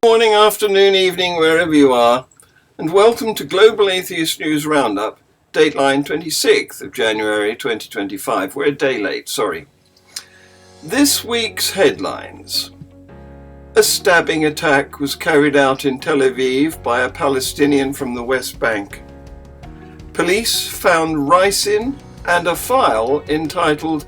Morning, afternoon, evening, wherever you are, and welcome to Global Atheist News Roundup, dateline 26th of January 2025. We're a day late, sorry. This week's headlines. A stabbing attack was carried out in Tel Aviv by a Palestinian from the West Bank. Police found ricin and a file entitled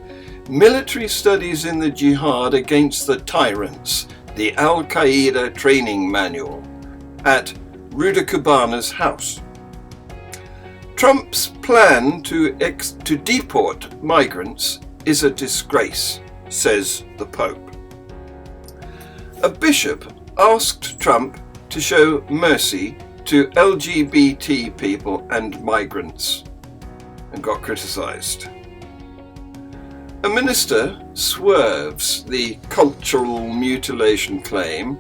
Military Studies in the Jihad Against the Tyrants, the Qaeda Training Manual, at Rudakubana's house. Trump's plan to deport migrants is a disgrace, says the Pope. A bishop asked Trump to show mercy to LGBT people and migrants and got criticized. A minister swerves the cultural mutilation claim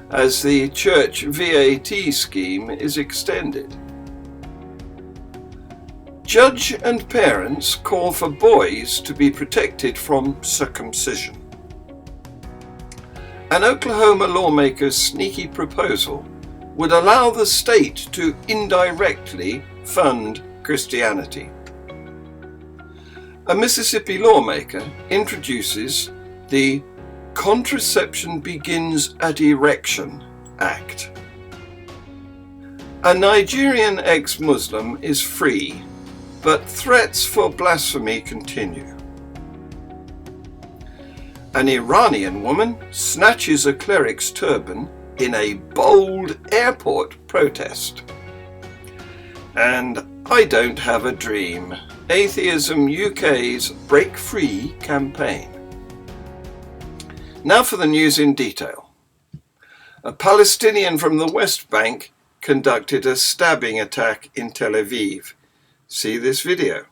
as the church VAT scheme is extended. Judge and parents call for boys to be protected from circumcision. An Oklahoma lawmaker's sneaky proposal would allow the state to indirectly fund Christianity. A Mississippi lawmaker introduces the Contraception Begins at Erection Act. A Nigerian ex-Muslim is free, but threats for blasphemy continue. An Iranian woman snatches a cleric's turban in a bold airport protest. And I don't have a dream. Atheism UK's Break Free campaign. Now for the news in detail. A Palestinian from the West Bank conducted a stabbing attack in Tel Aviv. See this video.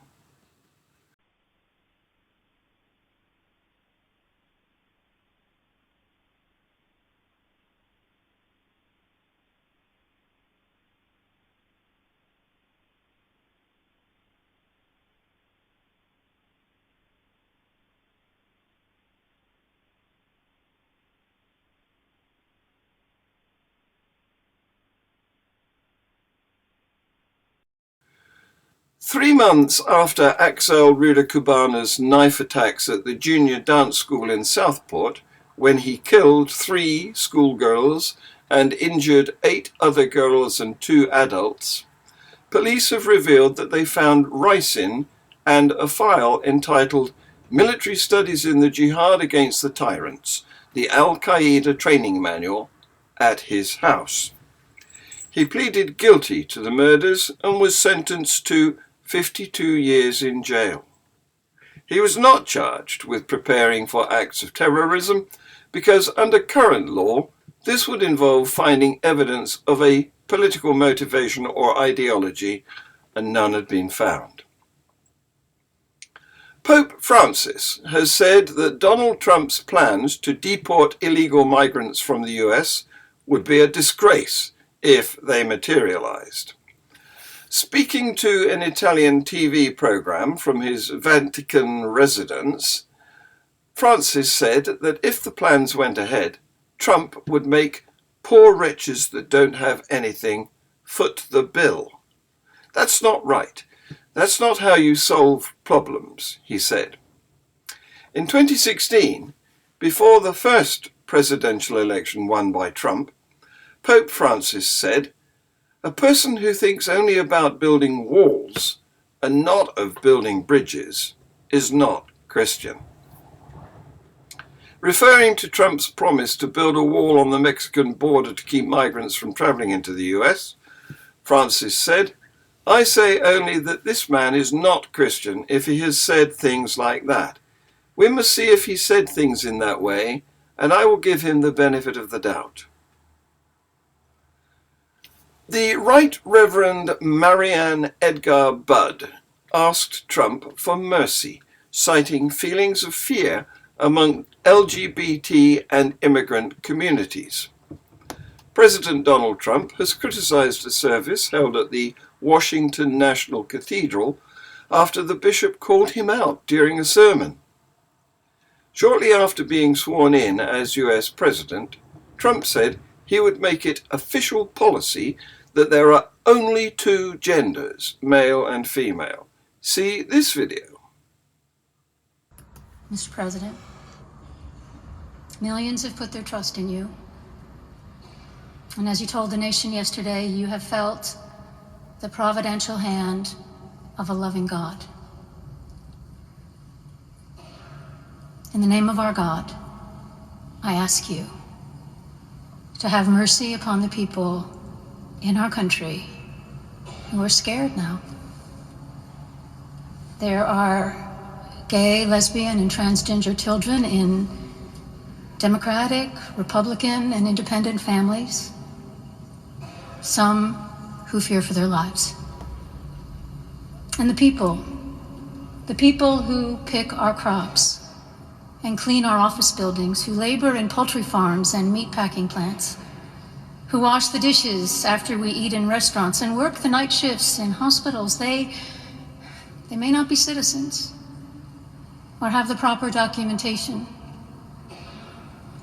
Three months after Axel Rudakubana's knife attacks at the junior dance school in Southport, when he killed 3 schoolgirls and injured 8 other girls and 2 adults, police have revealed that they found ricin and a file entitled Military Studies in the Jihad Against the Tyrants, the Qaeda Training Manual, at his house. He pleaded guilty to the murders and was sentenced to 52 years in jail. He was not charged with preparing for acts of terrorism because under current law, this would involve finding evidence of a political motivation or ideology, and none had been found. Pope Francis has said that Donald Trump's plans to deport illegal migrants from the US would be a disgrace if they materialized. Speaking to an Italian TV program from his Vatican residence, Francis said that if the plans went ahead, Trump would make poor wretches that don't have anything foot the bill. That's not right. That's not how you solve problems, he said. In 2016, before the first presidential election won by Trump, Pope Francis said, "A person who thinks only about building walls and not of building bridges is not Christian." Referring to Trump's promise to build a wall on the Mexican border to keep migrants from traveling into the US, Francis said, "I say only that this man is not Christian if he has said things like that. We must see if he said things in that way, and I will give him the benefit of the doubt." The Right Reverend Marianne Edgar Budd asked Trump for mercy, citing feelings of fear among LGBT and immigrant communities. President Donald Trump has criticized a service held at the Washington National Cathedral after the bishop called him out during a sermon. Shortly after being sworn in as US President, Trump said he would make it official policy that there are only two genders, male and female. See this video. Mr. President, millions have put their trust in you. And as you told the nation yesterday, you have felt the providential hand of a loving God. In the name of our God, I ask you to have mercy upon the people in our country who are scared now. There are gay, lesbian, and transgender children in Democratic, Republican, and independent families, some who fear for their lives. And the people who pick our crops and clean our office buildings, who labor in poultry farms and meat packing plants, who wash the dishes after we eat in restaurants and work the night shifts in hospitals, they may not be citizens or have the proper documentation,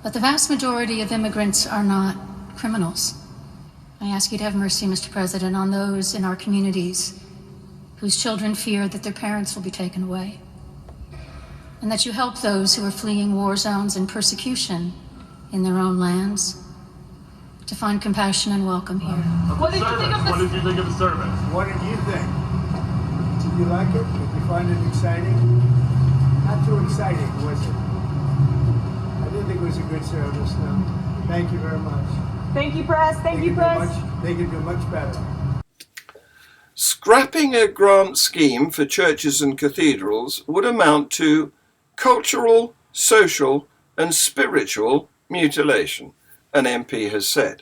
but the vast majority of immigrants are not criminals. I ask you to have mercy, Mr. President, on those in our communities whose children fear that their parents will be taken away, and that you help those who are fleeing war zones and persecution in their own lands to find compassion and welcome here. What did you think of the service? What did you think? Did you like it? Did you find it exciting? Not too exciting, was it? I didn't think it was a good service, no. Thank you very much. Thank you, press. Thank you, press. They can do much better. Scrapping a grant scheme for churches and cathedrals would amount to cultural, social, and spiritual mutilation, an MP has said.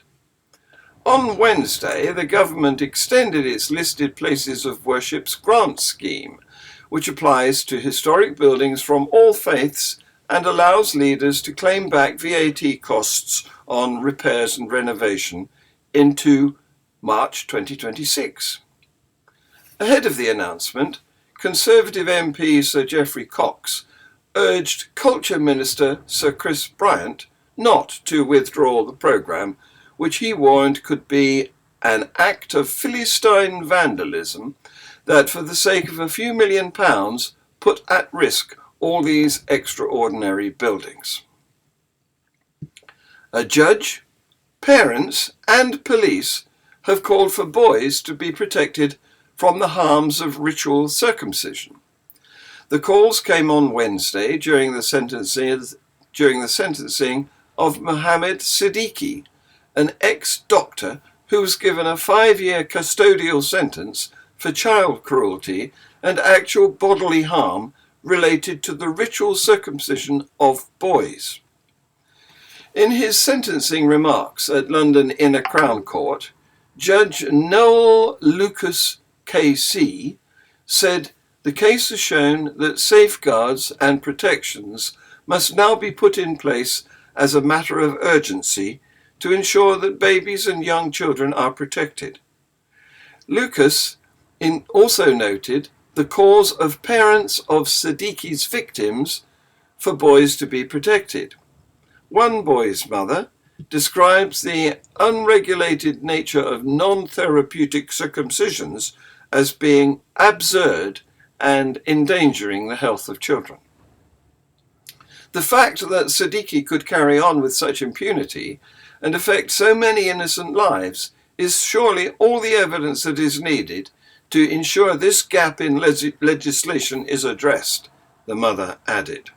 On Wednesday, the government extended its listed places of worship's grant scheme, which applies to historic buildings from all faiths and allows leaders to claim back VAT costs on repairs and renovation into March 2026. Ahead of the announcement, Conservative MP Sir Geoffrey Cox urged Culture Minister Sir Chris Bryant not to withdraw the programme, which he warned could be an act of Philistine vandalism that, for the sake of a few £1 million, put at risk all these extraordinary buildings. A judge, parents, and police have called for boys to be protected from the harms of ritual circumcision. The calls came on Wednesday during the sentencing of Mohammed Siddiqui, an ex-doctor who was given a 5-year custodial sentence for child cruelty and actual bodily harm related to the ritual circumcision of boys. In his sentencing remarks at London Inner Crown Court, Judge Noel Lucas KC said the case has shown that safeguards and protections must now be put in place as a matter of urgency to ensure that babies and young children are protected. Lucas also noted the cause of parents of Siddiqui's victims for boys to be protected. One boy's mother describes the unregulated nature of non-therapeutic circumcisions as being absurd and endangering the health of children. The fact that Siddiqui could carry on with such impunity and affect so many innocent lives is surely all the evidence that is needed to ensure this gap in legislation is addressed, the mother added.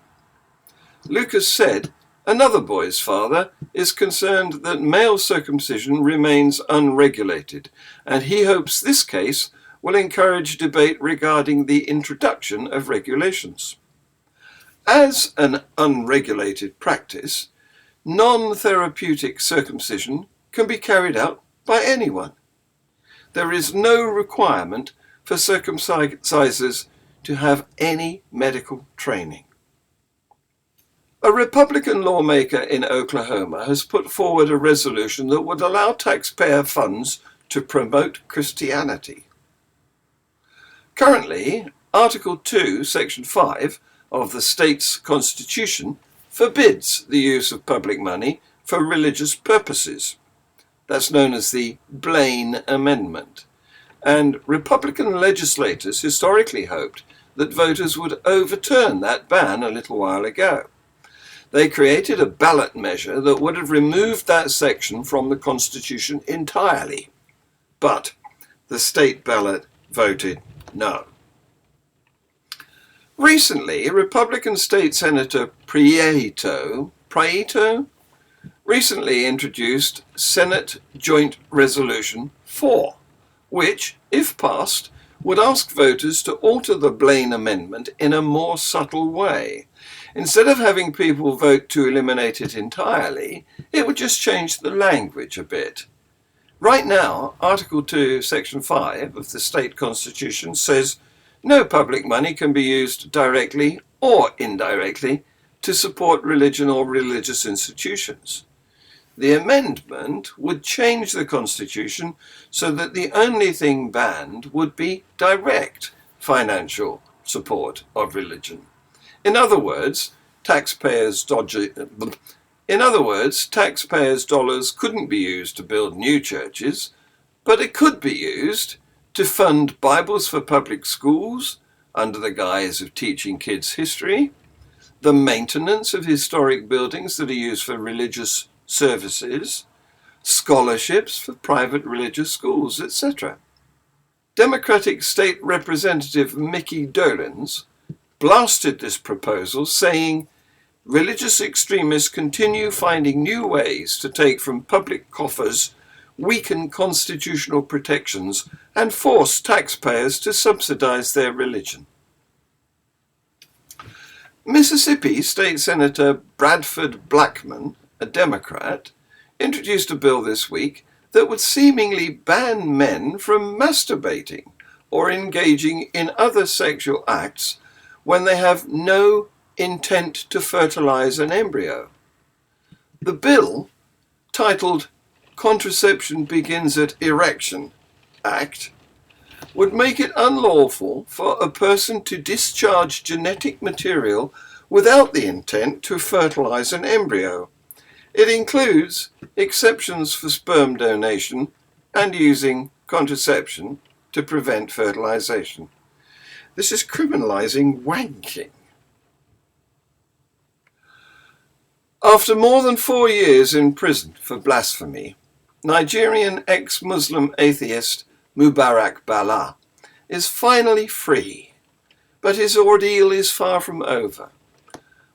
Lucas said another boy's father is concerned that male circumcision remains unregulated, and he hopes this case will encourage debate regarding the introduction of regulations. As an unregulated practice, non-therapeutic circumcision can be carried out by anyone. There is no requirement for circumcisers to have any medical training. A Republican lawmaker in Oklahoma has put forward a resolution that would allow taxpayer funds to promote Christianity. Currently, Article 2, Section 5 of the state's constitution forbids the use of public money for religious purposes. That's known as the Blaine Amendment. And Republican legislators historically hoped that voters would overturn that ban a little while ago. They created a ballot measure that would have removed that section from the Constitution entirely. But the state ballot voted no. Recently, Republican State Senator Prieto recently introduced Senate Joint Resolution 4, which, if passed, would ask voters to alter the Blaine Amendment in a more subtle way. Instead of having people vote to eliminate it entirely, it would just change the language a bit. Right now, Article 2, Section 5 of the state constitution says no public money can be used directly or indirectly to support religion or religious institutions. The amendment would change the Constitution so that the only thing banned would be direct financial support of religion. In other words, taxpayers' dollars couldn't be used to build new churches, but it could be used to fund Bibles for public schools under the guise of teaching kids history, the maintenance of historic buildings that are used for religious services, scholarships for private religious schools, etc. Democratic State Representative Mickey Dolenz blasted this proposal, saying, "Religious extremists continue finding new ways to take from public coffers, weaken constitutional protections, and force taxpayers to subsidize their religion." Mississippi State Senator Bradford Blackman, a Democrat, introduced a bill this week that would seemingly ban men from masturbating or engaging in other sexual acts when they have no intent to fertilize an embryo. The bill, titled Contraception Begins at Erection Act, would make it unlawful for a person to discharge genetic material without the intent to fertilize an embryo. It includes exceptions for sperm donation and using contraception to prevent fertilization. This is criminalizing wanking. After more than 4 years in prison for blasphemy, Nigerian ex-Muslim atheist Mubarak Bala is finally free, but his ordeal is far from over.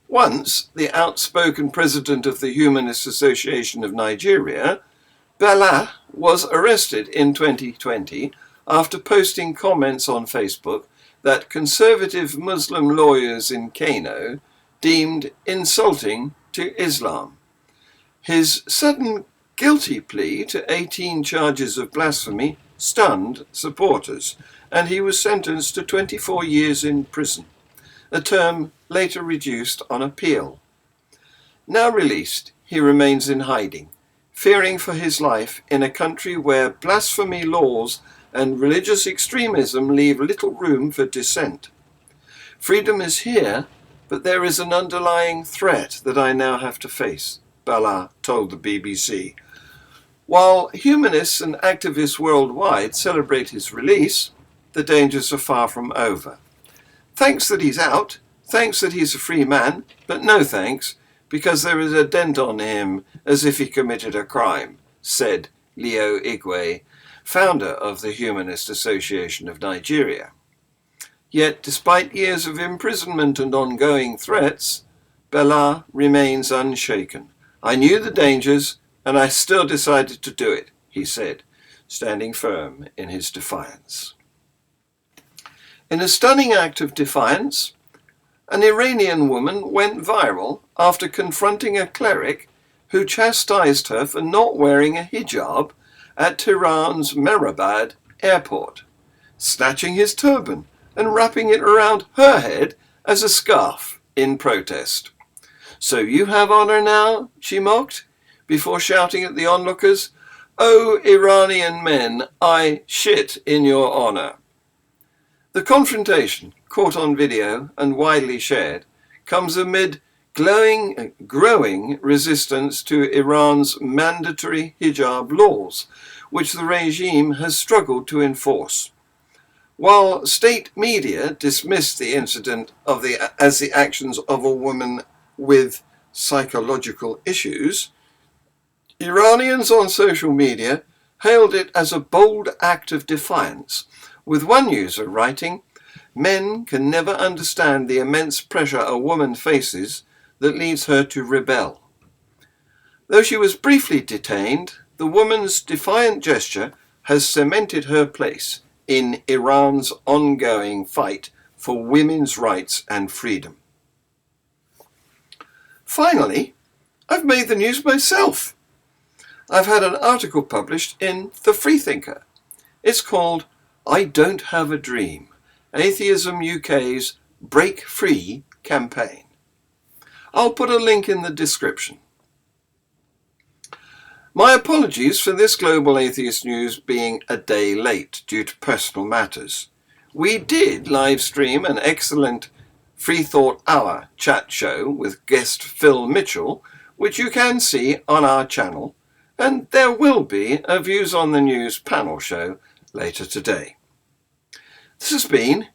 Once the outspoken president of the Humanist Association of Nigeria, Bala was arrested in 2020 after posting comments on Facebook that conservative Muslim lawyers in Kano deemed insulting to Islam. His sudden guilty plea to 18 charges of blasphemy stunned supporters, and he was sentenced to 24 years in prison, a term later reduced on appeal. Now released, he remains in hiding, fearing for his life in a country where blasphemy laws and religious extremism leave little room for dissent. Freedom is here, but there is an underlying threat that I now have to face, Bala told the BBC. While humanists and activists worldwide celebrate his release, the dangers are far from over. Thanks that he's out, thanks that he's a free man, but no thanks, because there is a dent on him as if he committed a crime, said Leo Igwe, founder of the Humanist Association of Nigeria. Yet, despite years of imprisonment and ongoing threats, Bala remains unshaken. "I knew the dangers, and I still decided to do it," he said, standing firm in his defiance. In a stunning act of defiance, an Iranian woman went viral after confronting a cleric who chastised her for not wearing a hijab at Tehran's Mehrabad airport, snatching his turban and wrapping it around her head as a scarf in protest. "So you have honor now?" she mocked, before shouting at the onlookers, "Oh, Iranian men, I shit in your honor." The confrontation, caught on video and widely shared, comes amid growing resistance to Iran's mandatory hijab laws, which the regime has struggled to enforce. While state media dismissed the incident as the actions of a woman with psychological issues, Iranians on social media hailed it as a bold act of defiance, with one user writing, "Men can never understand the immense pressure a woman faces that leads her to rebel." Though she was briefly detained, the woman's defiant gesture has cemented her place in Iran's ongoing fight for women's rights and freedom. Finally, I've made the news myself. I've had an article published in The Freethinker. It's called "I Don't Have a Dream, Atheism UK's Break Free campaign." I'll put a link in the description. My apologies for this Global Atheist News being a day late due to personal matters. We did live stream an excellent Free Thought Hour chat show with guest Phil Mitchell, which you can see on our channel, and there will be a Views on the News panel show later today. This has been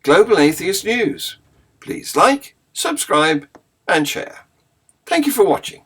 Global Atheist News. Please like, subscribe and share. Thank you for watching.